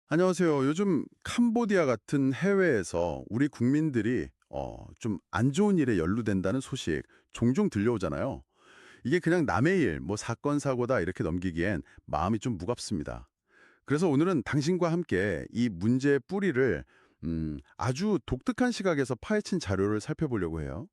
안녕하세요. 요즘 캄보디아 같은 해외에서 우리 국민들이 좀 안 좋은 일에 연루된다는 소식 종종 들려오잖아요. 이게 그냥 남의 일, 뭐 사건 사고다 이렇게 넘기기엔 마음이 좀 무겁습니다. 그래서 오늘은 당신과 함께 이 문제의 뿌리를 아주 독특한 시각에서 파헤친 자료를 살펴보려고 해요.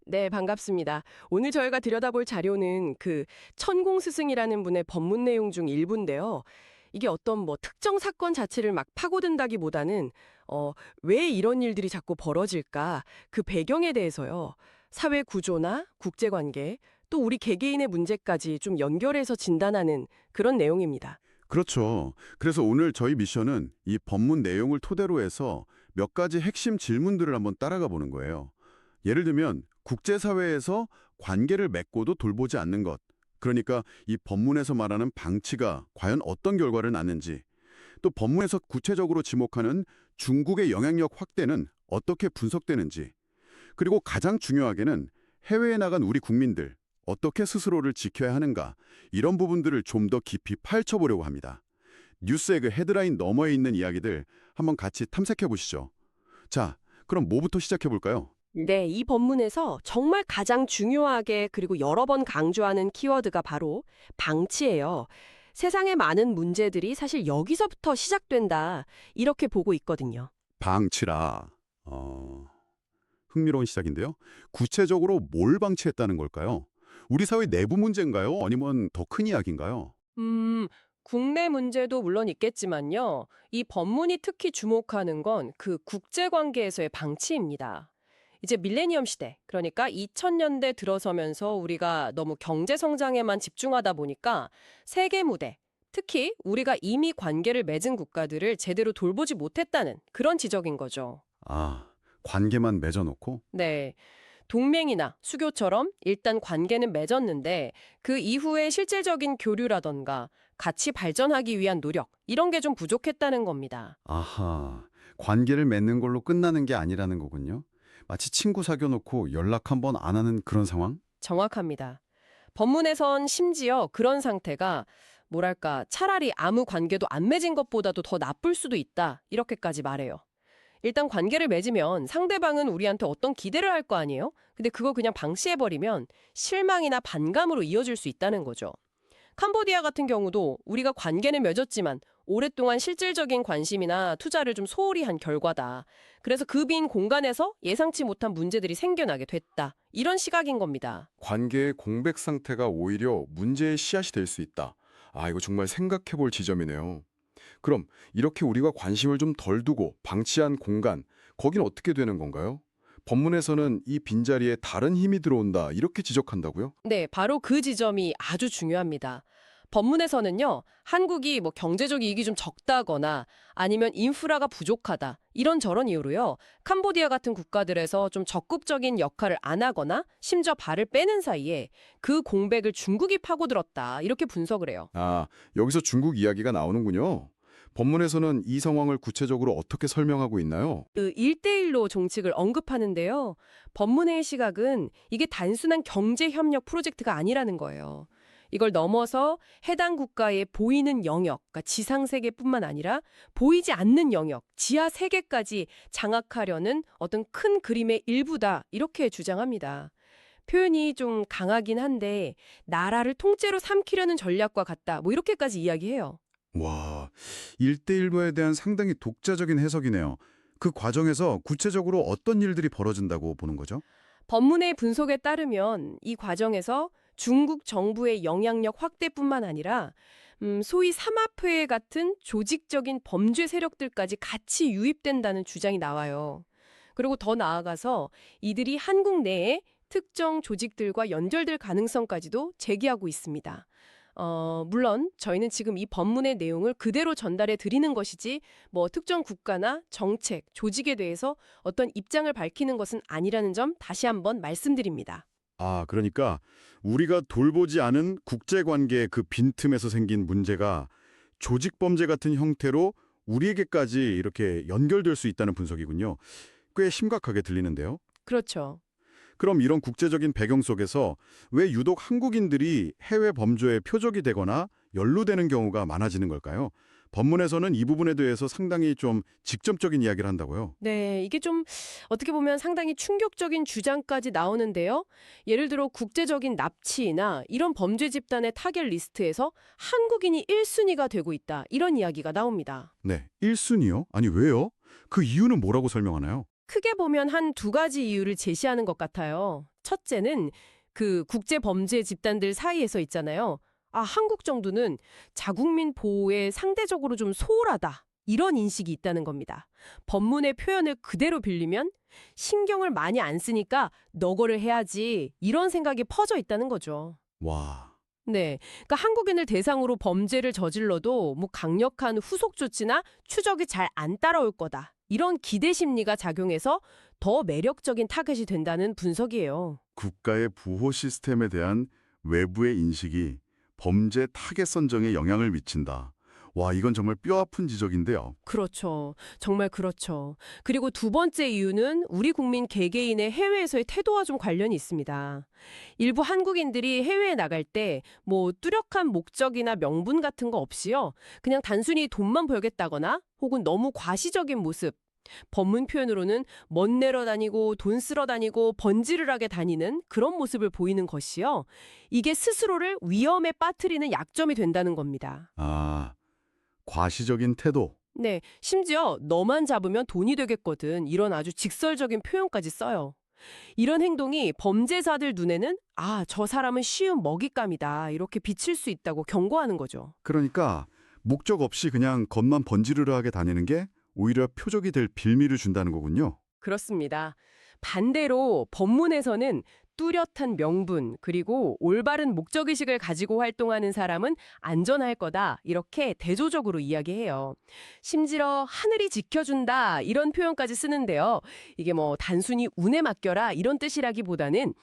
네, 반갑습니다. 오늘 저희가 들여다볼 자료는 그 천공스승이라는 분의 법문 내용 중 일부인데요. 이게 어떤 뭐 특정 사건 자체를 막 파고든다기보다는 어, 왜 이런 일들이 자꾸 벌어질까? 그 배경에 대해서요. 사회 구조나 국제 관계, 또 우리 개개인의 문제까지 좀 연결해서 진단하는 그런 내용입니다. 그렇죠. 그래서 오늘 저희 미션은 이 법문 내용을 토대로 해서 몇 가지 핵심 질문들을 한번 따라가 보는 거예요. 예를 들면 국제사회에서 관계를 맺고도 돌보지 않는 것. 그러니까 이 법문에서 말하는 방치가 과연 어떤 결과를 낳는지, 또 법문에서 구체적으로 지목하는 중국의 영향력 확대는 어떻게 분석되는지, 그리고 가장 중요하게는 해외에 나간 우리 국민들, 어떻게 스스로를 지켜야 하는가, 이런 부분들을 좀 더 깊이 파헤쳐보려고 합니다. 뉴스의 그 헤드라인 너머에 있는 이야기들 한번 같이 탐색해 보시죠. 자, 그럼 뭐부터 시작해 볼까요? 네, 이 본문에서 정말 가장 중요하게 그리고 여러 번 강조하는 키워드가 바로 방치예요. 세상의 많은 문제들이 사실 여기서부터 시작된다. 이렇게 보고 있거든요. 방치라. 흥미로운 시작인데요. 구체적으로 뭘 방치했다는 걸까요? 우리 사회 내부 문제인가요? 아니면 더 큰 이야기인가요? 음, 국내 문제도 물론 있겠지만요. 이 법문이 특히 주목하는 건 그 국제 관계에서의 방치입니다. 이제 밀레니엄 시대, 그러니까 2000년대 들어서면서 우리가 너무 경제 성장에만 집중하다 보니까 세계 무대, 특히 우리가 이미 관계를 맺은 국가들을 제대로 돌보지 못했다는 그런 지적인 거죠. 아, 관계만 맺어놓고? 네. 동맹이나 수교처럼 일단 관계는 맺었는데 그 이후에 실질적인 교류라던가 같이 발전하기 위한 노력, 이런 게 좀 부족했다는 겁니다. 아하, 관계를 맺는 걸로 끝나는 게 아니라는 거군요. 마치 친구 사귀어놓고 연락 한번 안 하는 그런 상황? 정확합니다. 법문에선 심지어 그런 상태가 뭐랄까 차라리 아무 관계도 안 맺은 것보다도 더 나쁠 수도 있다. 이렇게까지 말해요. 일단 관계를 맺으면 상대방은 우리한테 어떤 기대를 할 거 아니에요? 근데 그거 그냥 방치해버리면 실망이나 반감으로 이어질 수 있다는 거죠. 캄보디아 같은 경우도 우리가 관계는 맺었지만 오랫동안 실질적인 관심이나 투자를 좀 소홀히 한 결과다. 그래서 그 빈 공간에서 예상치 못한 문제들이 생겨나게 됐다. 이런 시각인 겁니다. 관계의 공백 상태가 오히려 문제의 씨앗이 될 수 있다. 아, 이거 정말 생각해 볼 지점이네요. 그럼 이렇게 우리가 관심을 좀 덜 두고 방치한 공간, 거긴 어떻게 되는 건가요? 법문에서는 이 빈자리에 다른 힘이 들어온다, 이렇게 지적한다고요? 네, 바로 그 지점이 아주 중요합니다. 법문에서는요, 한국이 뭐 경제적 이익이 좀 적다거나 아니면 인프라가 부족하다, 이런저런 이유로요, 캄보디아 같은 국가들에서 좀 적극적인 역할을 안 하거나 심지어 발을 빼는 사이에 그 공백을 중국이 파고들었다, 이렇게 분석을 해요. 아, 여기서 중국 이야기가 나오는군요. 법문에서는 이 상황을 구체적으로 어떻게 설명하고 있나요? 그 1대1로 정책을 언급하는데요. 법문의 시각은 이게 단순한 경제협력 프로젝트가 아니라는 거예요. 이걸 넘어서 해당 국가의 보이는 영역, 그러니까 지상세계뿐만 아니라 보이지 않는 영역, 지하세계까지 장악하려는 어떤 큰 그림의 일부다, 이렇게 주장합니다. 표현이 좀 강하긴 한데 나라를 통째로 삼키려는 전략과 같다, 뭐 이렇게까지 이야기해요. 와, 1대1에 대한 상당히 독자적인 해석이네요. 그 과정에서 구체적으로 어떤 일들이 벌어진다고 보는 거죠? 법문의 분석에 따르면 이 과정에서 중국 정부의 영향력 확대뿐만 아니라 소위 삼합회 같은 조직적인 범죄 세력들까지 같이 유입된다는 주장이 나와요. 그리고 더 나아가서 이들이 한국 내에 특정 조직들과 연결될 가능성까지도 제기하고 있습니다. 물론 저희는 지금 이 법문의 내용을 그대로 전달해 드리는 것이지 뭐 특정 국가나 정책, 조직에 대해서 어떤 입장을 밝히는 것은 아니라는 점 다시 한번 말씀드립니다. 아, 그러니까 우리가 돌보지 않은 국제관계의 그 빈틈에서 생긴 문제가 조직범죄 같은 형태로 우리에게까지 이렇게 연결될 수 있다는 분석이군요. 꽤 심각하게 들리는데요. 그렇죠. 그럼 이런 국제적인 배경 속에서 왜 유독 한국인들이 해외 범죄의 표적이 되거나 연루되는 경우가 많아지는 걸까요? 법문에서는 이 부분에 대해서 상당히 좀 직접적인 이야기를 한다고요. 네, 이게 좀 어떻게 보면 상당히 충격적인 주장까지 나오는데요. 예를 들어 국제적인 납치나 이런 범죄 집단의 타겟 리스트에서 한국인이 1순위가 되고 있다. 이런 이야기가 나옵니다. 네, 1순위요? 아니 왜요? 그 이유는 뭐라고 설명하나요? 크게 보면 한 두 가지 이유를 제시하는 것 같아요. 첫째는 그 국제 범죄 집단들 사이에서 있잖아요. 아, 한국 정도는 자국민 보호에 상대적으로 좀 소홀하다. 이런 인식이 있다는 겁니다. 법문의 표현을 그대로 빌리면 신경을 많이 안 쓰니까 너거를 해야지. 이런 생각이 퍼져 있다는 거죠. 와, 네. 그러니까 한국인을 대상으로 범죄를 저질러도 뭐 강력한 후속 조치나 추적이 잘 안 따라올 거다. 이런 기대 심리가 작용해서 더 매력적인 타겟이 된다는 분석이에요. 국가의 부호 시스템에 대한 외부의 인식이 범죄 타겟 선정에 영향을 미친다. 와, 이건 정말 뼈아픈 지적인데요. 그렇죠. 정말 그렇죠. 그리고 두 번째 이유는 우리 국민 개개인의 해외에서의 태도와 좀 관련이 있습니다. 일부 한국인들이 해외에 나갈 때 뭐 뚜렷한 목적이나 명분 같은 거 없이요. 그냥 단순히 돈만 벌겠다거나 혹은 너무 과시적인 모습, 법문 표현으로는 멋 내러 다니고 돈 쓰러 다니고 번지르르하게 다니는 그런 모습을 보이는 것이요. 이게 스스로를 위험에 빠뜨리는 약점이 된다는 겁니다. 아, 과시적인 태도. 네, 심지어 너만 잡으면 돈이 되겠거든. 이런 아주 직설적인 표현까지 써요. 이런 행동이 범죄자들 눈에는 아, 저 사람은 쉬운 먹잇감이다. 이렇게 비칠 수 있다고 경고하는 거죠. 그러니까 목적 없이 그냥 겉만 번지르르하게 다니는 게 오히려 표적이 될 빌미를 준다는 거군요. 그렇습니다. 반대로 법문에서는 뚜렷한 명분 그리고 올바른 목적의식을 가지고 활동하는 사람은 안전할 거다 이렇게 대조적으로 이야기해요. 심지어 하늘이 지켜준다 이런 표현까지 쓰는데요. 이게 뭐 단순히 운에 맡겨라 이런 뜻이라기보다는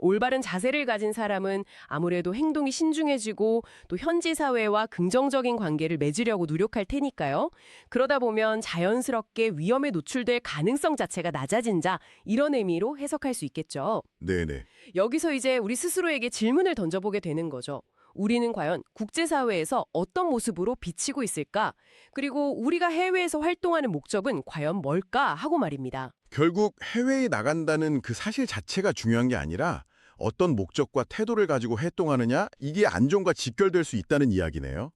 올바른 자세를 가진 사람은 아무래도 행동이 신중해지고 또 현지 사회와 긍정적인 관계를 맺으려고 노력할 테니까요. 그러다 보면 자연스럽게 위험에 노출될 가능성 자체가 낮아진다. 이런 의미로 해석할 수 있겠죠. 네네. 여기서 이제 우리 스스로에게 질문을 던져보게 되는 거죠. 우리는 과연 국제사회에서 어떤 모습으로 비치고 있을까? 그리고 우리가 해외에서 활동하는 목적은 과연 뭘까? 하고 말입니다. 결국 해외에 나간다는 그 사실 자체가 중요한 게 아니라 어떤 목적과 태도를 가지고 활동하느냐 이게 안전과 직결될 수 있다는 이야기네요.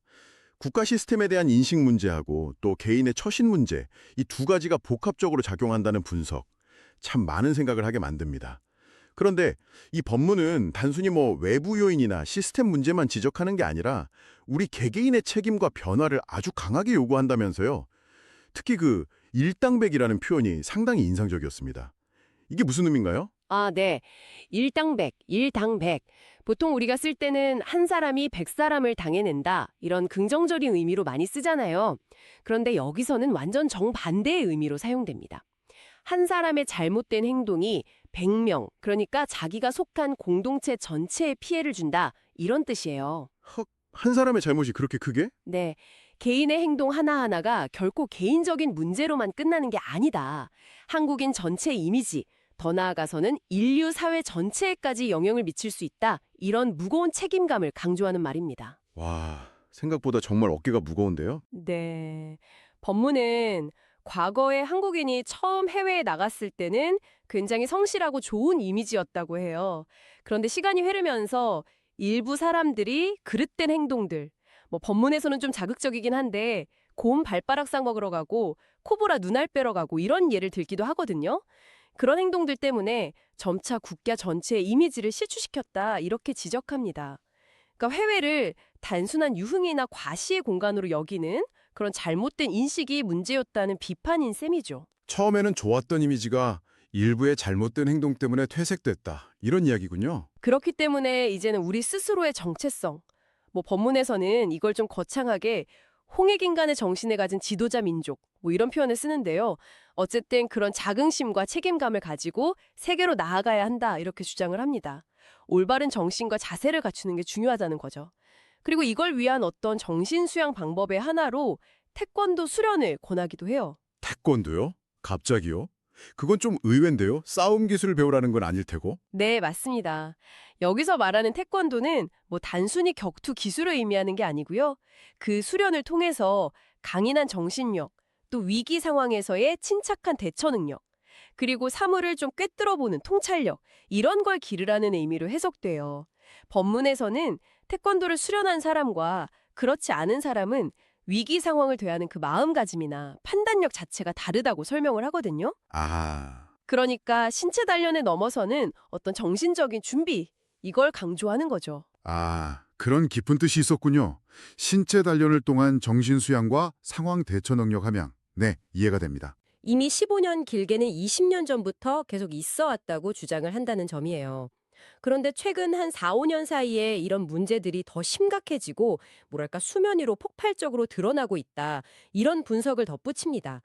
국가 시스템에 대한 인식 문제하고 또 개인의 처신 문제 이 두 가지가 복합적으로 작용한다는 분석 참 많은 생각을 하게 만듭니다. 그런데 이 법문은 단순히 뭐 외부 요인이나 시스템 문제만 지적하는 게 아니라 우리 개개인의 책임과 변화를 아주 강하게 요구한다면서요. 특히 그 일당백이라는 표현이 상당히 인상적이었습니다. 이게 무슨 의미인가요? 아, 네. 일당백, 일당백. 보통 우리가 쓸 때는 한 사람이 100사람을 당해낸다. 이런 긍정적인 의미로 많이 쓰잖아요. 그런데 여기서는 완전 정반대의 의미로 사용됩니다. 한 사람의 잘못된 행동이 100명, 그러니까 자기가 속한 공동체 전체에 피해를 준다. 이런 뜻이에요. 헉, 한 사람의 잘못이 그렇게 크게? 네. 개인의 행동 하나하나가 결코 개인적인 문제로만 끝나는 게 아니다. 한국인 전체 이미지, 더 나아가서는 인류 사회 전체에까지 영향을 미칠 수 있다. 이런 무거운 책임감을 강조하는 말입니다. 와, 생각보다 정말 어깨가 무거운데요? 네. 법문은 과거에 한국인이 처음 해외에 나갔을 때는 굉장히 성실하고 좋은 이미지였다고 해요. 그런데 시간이 흐르면서 일부 사람들이 그릇된 행동들, 뭐 법문에서는 좀 자극적이긴 한데 곰 발바락 싸 먹으러 가고 코브라 눈알 빼러 가고 이런 예를 들기도 하거든요. 그런 행동들 때문에 점차 국가 전체의 이미지를 실추시켰다 이렇게 지적합니다. 그러니까 해외를 단순한 유흥이나 과시의 공간으로 여기는 그런 잘못된 인식이 문제였다는 비판인 셈이죠. 처음에는 좋았던 이미지가 일부의 잘못된 행동 때문에 퇴색됐다. 이런 이야기군요. 그렇기 때문에 이제는 우리 스스로의 정체성, 뭐 법문에서는 이걸 좀 거창하게 홍익인간의 정신을 가진 지도자 민족, 뭐 이런 표현을 쓰는데요. 어쨌든 그런 자긍심과 책임감을 가지고 세계로 나아가야 한다 이렇게 주장을 합니다. 올바른 정신과 자세를 갖추는 게 중요하다는 거죠. 그리고 이걸 위한 어떤 정신 수양 방법의 하나로 태권도 수련을 권하기도 해요. 태권도요? 갑자기요? 그건 좀 의외인데요. 싸움 기술을 배우라는 건 아닐 테고. 네, 맞습니다. 여기서 말하는 태권도는 뭐 단순히 격투 기술을 의미하는 게 아니고요. 그 수련을 통해서 강인한 정신력, 또 위기 상황에서의 침착한 대처 능력, 그리고 사물을 좀 꿰뚫어 보는 통찰력, 이런 걸 기르라는 의미로 해석돼요. 법문에서는 태권도를 수련한 사람과 그렇지 않은 사람은 위기 상황을 대하는 그 마음가짐이나 판단력 자체가 다르다고 설명을 하거든요. 아, 그러니까 신체 단련에 넘어서는 어떤 정신적인 준비, 이걸 강조하는 거죠. 그런 깊은 뜻이 있었군요. 신체 단련을 통한 정신 수양과 상황 대처 능력 함양. 네, 이해가 됩니다. 이미 15년 길게는 20년 전부터 계속 있어 왔다고 주장을 한다는 점이에요. 그런데 최근 한 4, 5년 사이에 이런 문제들이 더 심각해지고 뭐랄까 수면 위로 폭발적으로 드러나고 있다. 이런 분석을 덧붙입니다.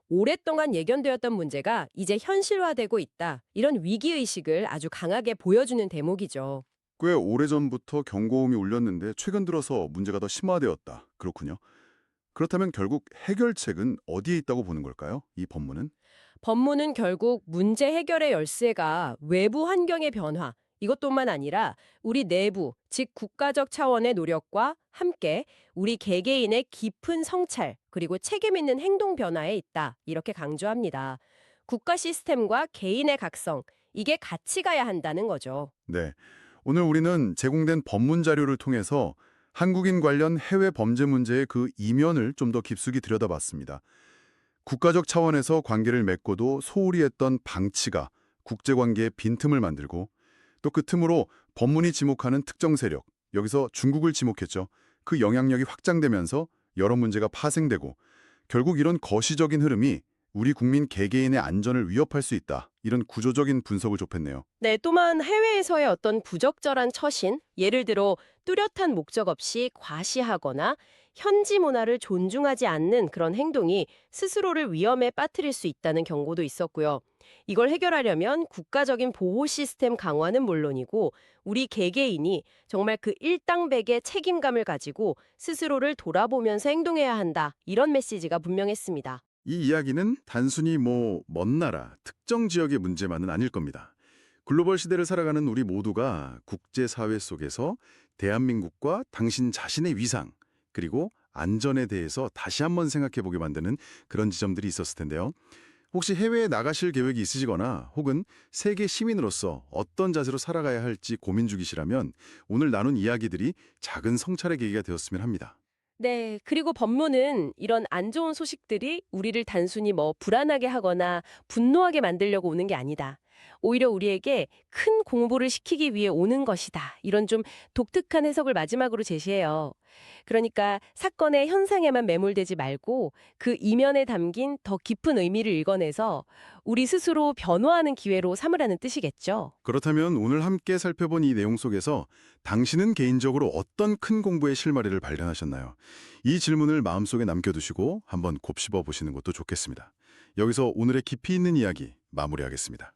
오랫동안 예견되었던 문제가 이제 현실화되고 있다. 이런 위기의식을 아주 강하게 보여주는 대목이죠. 꽤 오래전부터 경고음이 울렸는데 최근 들어서 문제가 더 심화되었다. 그렇군요. 그렇다면 결국 해결책은 어디에 있다고 보는 걸까요? 이 법문은? 법문은 결국 문제 해결의 열쇠가 외부 환경의 변화, 이것뿐만 아니라 우리 내부, 즉 국가적 차원의 노력과 함께 우리 개개인의 깊은 성찰, 그리고 책임 있는 행동 변화에 있다. 이렇게 강조합니다. 국가 시스템과 개인의 각성, 이게 같이 가야 한다는 거죠. 네. 오늘 우리는 제공된 법문 자료를 통해서 한국인 관련 해외 범죄 문제의 그 이면을 좀 더 깊숙이 들여다봤습니다. 국가적 차원에서 관계를 맺고도 소홀히 했던 방치가 국제관계의 빈틈을 만들고 또 그 틈으로 법문이 지목하는 특정 세력, 여기서 중국을 지목했죠. 그 영향력이 확장되면서 여러 문제가 파생되고 결국 이런 거시적인 흐름이 우리 국민 개개인의 안전을 위협할 수 있다. 이런 구조적인 분석을 좁혔네요. 네, 또한 해외에서의 어떤 부적절한 처신, 예를 들어 뚜렷한 목적 없이 과시하거나 현지 문화를 존중하지 않는 그런 행동이 스스로를 위험에 빠뜨릴 수 있다는 경고도 있었고요. 이걸 해결하려면 국가적인 보호 시스템 강화는 물론이고 우리 개개인이 정말 그 일당백의 책임감을 가지고 스스로를 돌아보면서 행동해야 한다. 이런 메시지가 분명했습니다. 이 이야기는 단순히 먼 나라, 특정 지역의 문제만은 아닐 겁니다. 글로벌 시대를 살아가는 우리 모두가 국제사회 속에서 대한민국과 당신 자신의 위상, 그리고 안전에 대해서 다시 한번 생각해보게 만드는 그런 지점들이 있었을 텐데요. 혹시 해외에 나가실 계획이 있으시거나 혹은 세계 시민으로서 어떤 자세로 살아가야 할지 고민 중이시라면 오늘 나눈 이야기들이 작은 성찰의 계기가 되었으면 합니다. 네, 그리고 법문은 이런 안 좋은 소식들이 우리를 단순히 불안하게 하거나 분노하게 만들려고 오는 게 아니다. 오히려 우리에게 큰 공부를 시키기 위해 오는 것이다. 이런 좀 독특한 해석을 마지막으로 제시해요. 그러니까 사건의 현상에만 매몰되지 말고 그 이면에 담긴 더 깊은 의미를 읽어내서 우리 스스로 변화하는 기회로 삼으라는 뜻이겠죠. 그렇다면 오늘 함께 살펴본 이 내용 속에서 당신은 개인적으로 어떤 큰 공부의 실마리를 발견하셨나요? 이 질문을 마음속에 남겨두시고 한번 곱씹어 보시는 것도 좋겠습니다. 여기서 오늘의 깊이 있는 이야기 마무리하겠습니다.